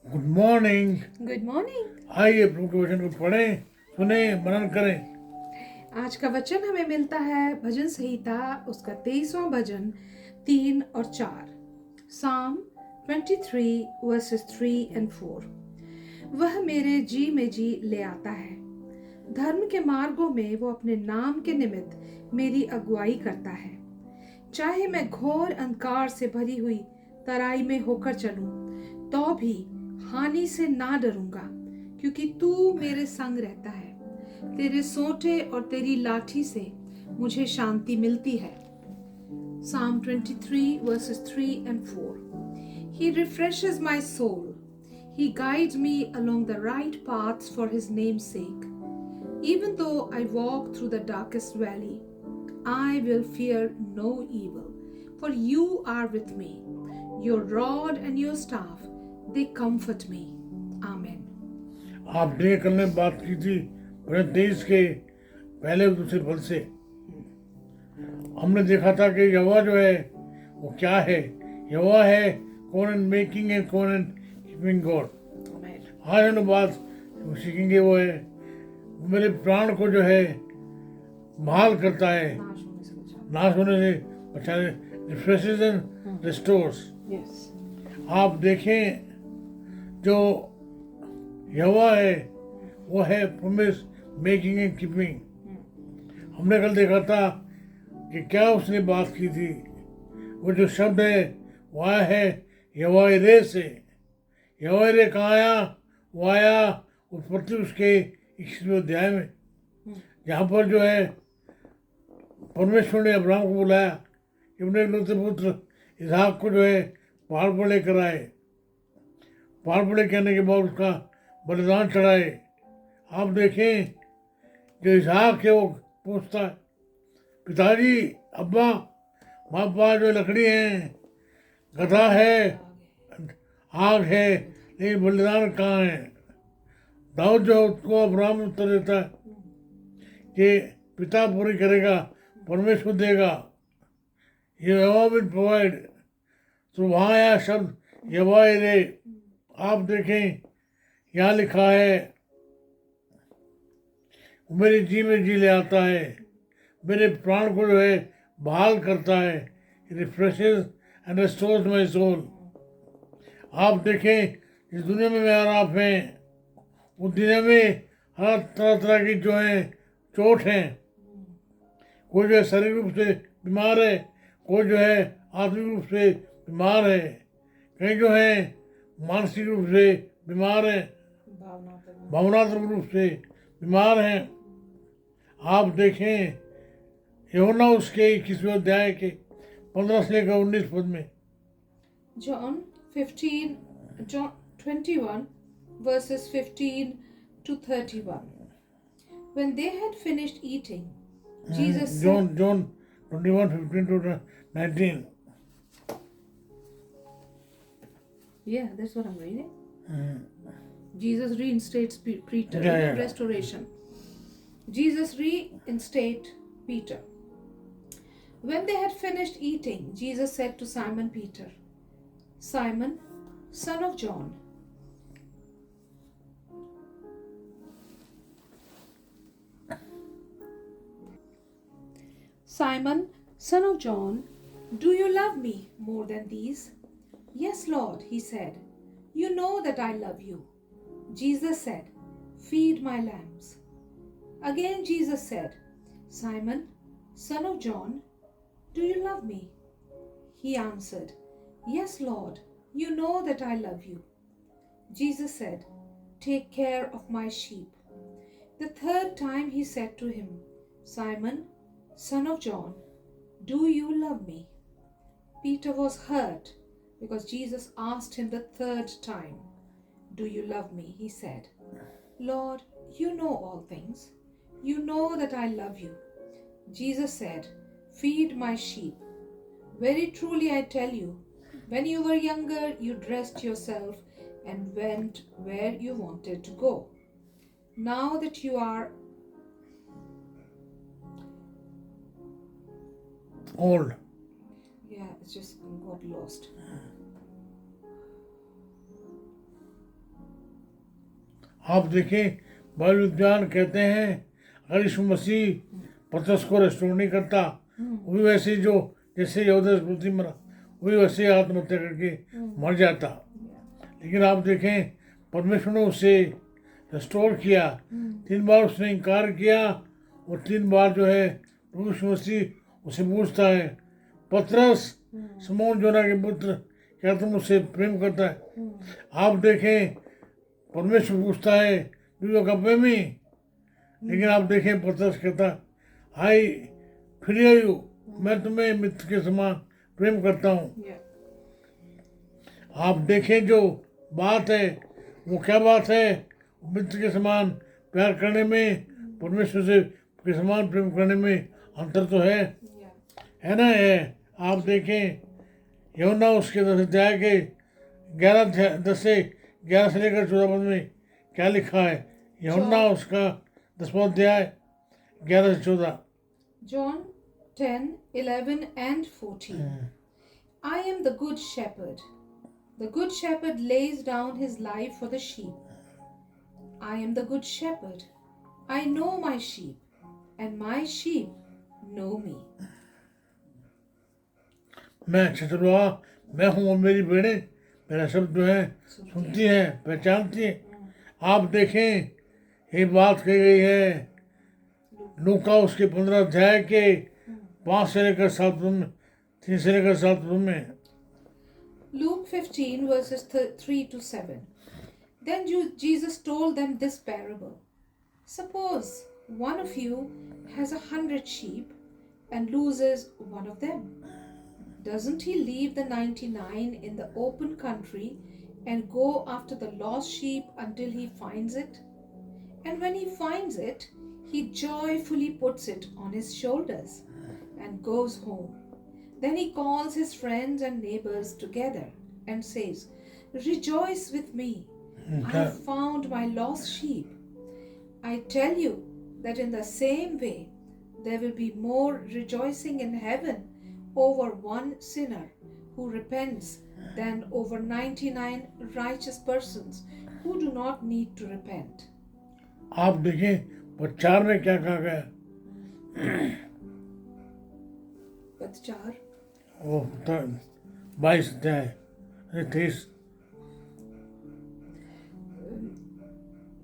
Good morning. Good morning. आइए प्रभु के वचन को पढ़ें, सुने, मनन करें। आज का वचन हमें मिलता है भजन संहिता उसका 23वां भजन 3 और 4। Psalm 23 verses 3 and 4। वह मेरे जी में जी ले आता है, धर्म के मार्गों में वो अपने नाम के निमित्त मेरी अगुवाई करता है। चाहे मैं घोर अंधकार से भरी हुई तराई में होकर चलूं, तो भी हानि से ना डरूंगा, क्योंकि तू मेरे संग रहता है। तेरे सोंटे और तेरी लाठी से मुझे शांति मिलती है। Psalm 23 verses 3 and 4। He refreshes my soul. He guides me along the right paths for his name's sake. Even though I walk through the darkest valley, I will fear no evil, for you are with me. Your rod and your staff, they comfort me. Amen. आपने कल में बात की थी वचन 23 के पहले और दूसरे पद से। हमने देखा था कि यहोवा जो है वो क्या है। यहोवा है कौन एंड मेकिंग एंड कौन एंड कीपिंग गॉड। आज हम बात सीखेंगे वो है वो मेरे प्राण को जो है बहाल करता है, नाश होने से बचाने, रिफ्रेशेस एंड रिस्टोर्स। आप देखें जो यहोवा है वो है प्रॉमिस मेकिंग एंड कीपिंग। हमने कल देखा था कि क्या उसने बात की थी। वो जो शब्द है वो आया है यहोवा रे से। यहोवा रे कहाँ आया? वो आया उत्पत्ति उसके 21वें अध्याय में, जहाँ पर जो है परमेश्वर ने अब्राहम को बुलाया कि अपने इकलौते पुत्र इसहाक को जो है पहाड़ पर लेकर आए। पहाड़ पर लेकर आने के बाद उसका बलिदान चढ़ाए। आप देखें जो इसहाक है वो पूछता है, पिताजी, अब्बा, माँ पास जो लकड़ी है, गधा है, आग है, लेकिन बलिदान कहाँ है? दाऊद जो उसको अब्राहम उत्तर देता है कि पिता पूरी करेगा, परमेश्वर देगा, ये यहोवा विल प्रोवाइड। तो वहाँ आया शब्द यहोवा रे। आप देखें यहाँ लिखा है मेरे जी में जी ले आता है, मेरे प्राण को जो है बहाल करता है, refreshes and restores my soul. आप देखें इस दुनिया में और आप हैं, उस दुनिया में हर तरह तरह की जो है चोट हैं। कोई जो है शारीरिक रूप से बीमार है, कोई जो है आत्मिक रूप से बीमार है, कई जो है मानसिक रूप से बीमार हैं, भावनात्मक रूप से बीमार हैं। आप देखें यूहन्ना उसके 21वें अध्याय के 15 से लेकर 19 पद में, John 21 verses 15 to 31। When they had finished eating, Jesus John said, 21:15 to 19। yeah, that's what I'm reading. Jesus reinstates Peter. Yeah. Restoration. Jesus reinstates Peter. When they had finished eating, Jesus said to Simon Peter, Simon, son of John, Simon, son of John, do you love me more than these? Yes, Lord, he said. You know that I love you. Jesus said, feed my lambs. Again Jesus said, Simon, son of John, do you love me? He answered, Yes, Lord, you know that I love you. Jesus said, take care of my sheep. The third time he said to him, Simon, son of John, do you love me? Peter was hurt because Jesus asked him the third time, do you love me? He said, Lord, you know all things. You know that I love you. Jesus said, feed my sheep. Very truly I tell you, when you were younger, you dressed yourself and went where you wanted to go. Now that you are old, yeah, it's just got lost. आप देखें Bible विद्वान कहते हैं अगर यीशु मसीह पतरस को restore नहीं करता, वो भी वैसे ही जो जैसे यहूदा इस्करियोती मरा, वो भी वैसे ही आत्महत्या करके मर जाता। लेकिन आप देखें परमेश्वर ने उसे रेस्टोर किया। 3 बार उसने इनकार किया और 3 बार जो है प्रभु यीशु मसीह उसे पूछता है, पतरस शमौन योना के पुत्र, क्या तुम उससे प्रेम करता है? आप देखें परमेश्वर पूछता है डू यू लव मी, लेकिन आप देखें पतरस कहता हाय फिर यू, मैं तुम्हें मित्र के समान प्रेम करता हूँ। आप देखें जो बात है वो क्या बात है, मित्र के समान प्यार करने में, परमेश्वर से के समान प्रेम करने में अंतर तो है ना है। आप देखें यूहन्ना उसके 10 अध्याय के 10 से 11 से लेकर 14 पद में क्या लिखा है। यूहन्ना उसका 10वां अध्याय 11 से 14। John 10, 11 and 14. I am the good shepherd. The good shepherd lays down his life for the sheep. I am the good shepherd. I know my sheep, and my sheep know me. मैं अच्छा चलवा, मैं हूँ और मेरी भेड़ें मेरा शब्द जो है सुनती हैं, पहचानती हैं। आप देखें ये बात कही गई है लूका उसके 15 अध्याय के 5 से लेकर 7 पद में, 3 से लेकर 7 पद में। Luke 15 verses 3 to 7. Then Jesus told them this parable. Suppose one of you has 100 sheep and loses one of them. Doesn't he leave the 99 in the open country and go after the lost sheep until he finds it? And when he finds it, he joyfully puts it on his shoulders and goes home. Then he calls his friends and neighbors together and says, Rejoice with me, I have found my lost sheep. I tell you that in the same way, there will be more rejoicing in heaven over one sinner who repents than over 99 righteous persons who do not need to repent. आप देखें प्रचार में क्या कहा गया। प्रचार वो 22 अध्याय 23।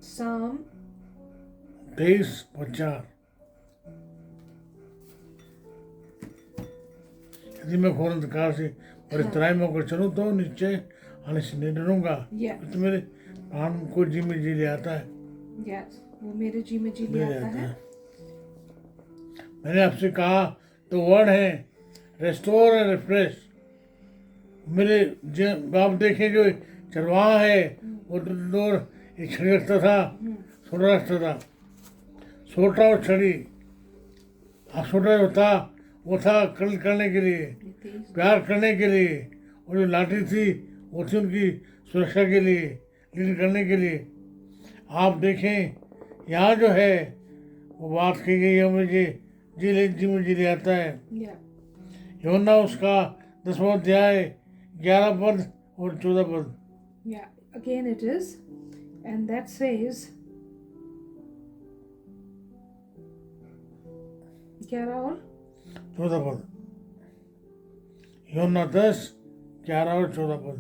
Psalm 23 प्रचार। यदि मैं घोर अंधकार से और तराई में होकर चलूँ तो निश्चय आने से नहीं डरूंगा, तो मेरे प्राण को जी में जी ले आता है। वो मेरे जी में जी ले आता है। मैंने आपसे कहा तो वर्ड है रेस्टोर एंड रिफ्रेश। मेरे आप देखें जो चरवाहा है वो दूर एक छड़ी रखता था, सोटा रखता था, सोटा और छड़ी। अब सोटा जो था वो था कर्ल करने के लिए, प्यार करने के लिए, और जो लाठी थी वो थी उनकी सुरक्षा के लिए, लीड करने के लिए। आप देखें यहाँ जो है वो बात की गई है मुझे जी में जी ले आता है। यूहन्ना उसका 10वां अध्याय 11 पद और 14 पद। Again it is, and that says 11 और 14 पद। यूहन्ना 10, 11 और 14 पद।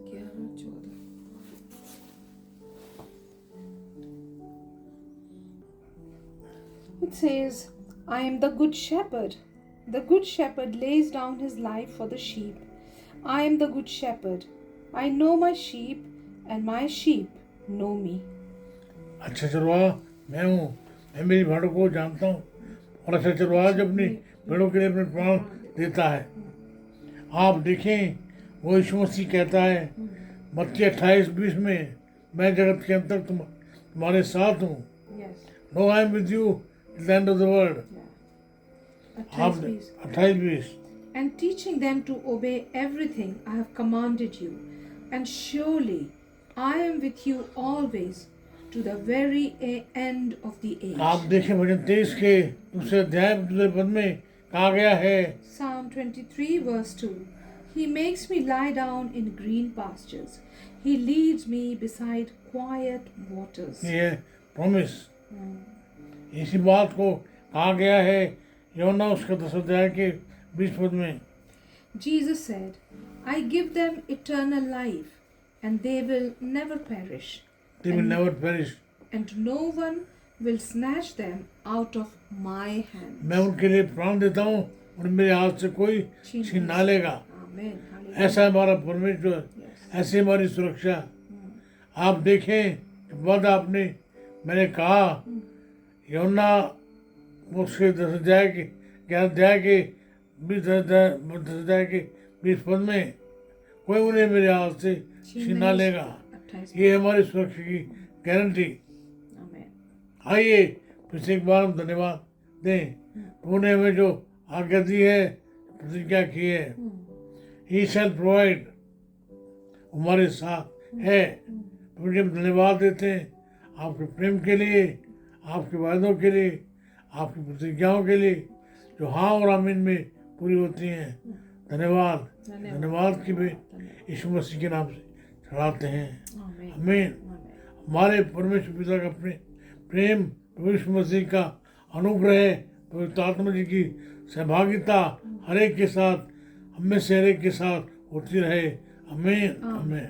11 और 14। It says, I am the good shepherd. The good shepherd lays down his life for the sheep. I am the good shepherd. I know my sheep, and my sheep know me. अच्छा चरवाहा मैं हूँ, मैं मेरी भेड़ों को जानता हूँ, और अच्छा चरवाहा जब अपनी भेड़ों के लिए अपने प्राण देता है। आप देखें वो यीशु मसीह कहता है मत्ती 28:20 में, मैं जगत के अंत तक तुम्हारे साथ हूँ। No I am with you till the end of the world. 28:20। And teaching them to obey everything I have commanded you, and surely I am with you always to the very end of the age. आप देखें भजन 23 के दूसरे अध्याय दूसरे पद में कहा गया है। Psalm 23 verse 2. He makes me lie down in green pastures. He leads me beside quiet waters. ये है प्रॉमिस। इसी बात को कहा गया है यूहन्ना उसका 10 अध्याय के 20 पद में। Jesus said, I give them eternal life, and they will never perish, They will never perish। and no one will snatch them out of my hand. मैं उनके लिए प्राण देता हूँ और मेरे हाथ से कोई छीन ना लेगा। Amen. Hallelujah. ऐसा है हमारा परमेश्वर, Yes. ऐसी हमारी सुरक्षा। आप देखें कि बाद आपने मैंने कहा यूहन्ना उसके 10 अध्याय के 11 अध्याय के 20 पद में कोई उन्हें मेरे हाथ से छीन ना लेगा। 28. ये हमारी सुरक्षा की गारंटी। Amen. आइए फिर से एक बार हम धन्यवाद दें, उन्होंने हमें जो आज्ञा दी है, प्रतिज्ञा की है। ही शैल प्रोवाइड, हमारे साथ है। मुझे हम धन्यवाद देते हैं आपके प्रेम के लिए, आपके वायदों के लिए, आपकी प्रतिज्ञाओं के लिए जो हाँ और आमीन में पूरी होती हैं। धन्यवाद धन्यवाद की भी यीशु मसीह के नाम से चढ़ाते हैं। Amen. आमीन। Amen. हमारे परमेश्वर पिता का प्रेम, प्रभु यीशु मसीह का अनुग्रह, पवित्र आत्मा जी की सहभागिता हर एक के साथ, हम में से हर एक के साथ होती रहे। आमीन आमीन।